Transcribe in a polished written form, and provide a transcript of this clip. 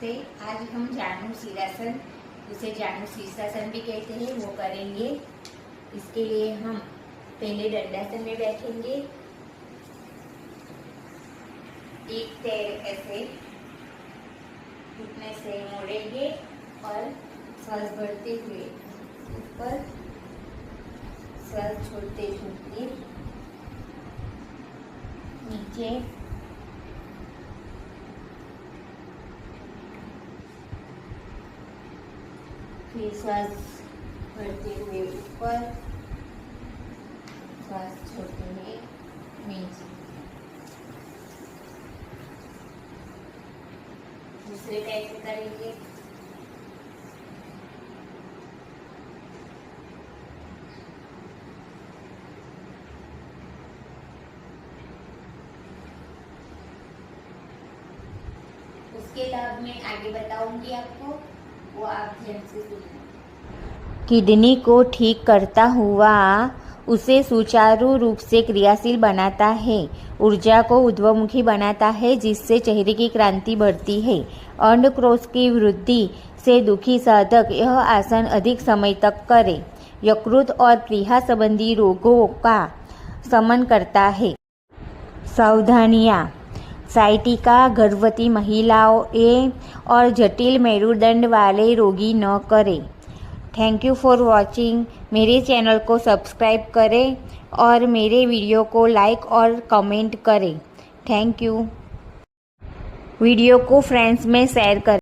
नमस्ते। आज हम जानु शीर्षासन, उसे जानु शीर्षासन भी कहते हैं, वो करेंगे। इसके लिए हम पहले दंडासन में बैठेंगे। एक पैर ऐसे घुटने से मोड़ेंगे और सांस भरते हुए ऊपर, सांस छोड़ते छोड़ते नीचे, फिर श्वास भरते हुए ऊपर, श्वास छोड़ते हुए नीचे। दूसरे कैसे करेंगे। उसके लाभ मैं आगे बताऊंगी आपको, वो आप ध्यान से सुनना। किडनी को ठीक करता हुआ उसे सुचारू रूप से क्रियाशील बनाता है, ऊर्जा को ऊर्ध्वमुखी बनाता है, जिससे चेहरे की क्रांति बढ़ती है। अंडकोश की वृद्धि से दुखी साधक यह आसन अधिक समय तक करे। यकृत और प्लीहा संबंधी रोगों का शमन करता है। सावधानियाँ। साइटिका गर्भवती महिलाओं और जटिल मेरुदंड वाले रोगी न करें। Thank you for watching. मेरे चैनल को सब्सक्राइब करें और मेरे वीडियो को लाइक और कमेंट करें। Thank you. वीडियो को फ्रेंड्स में शेयर करें।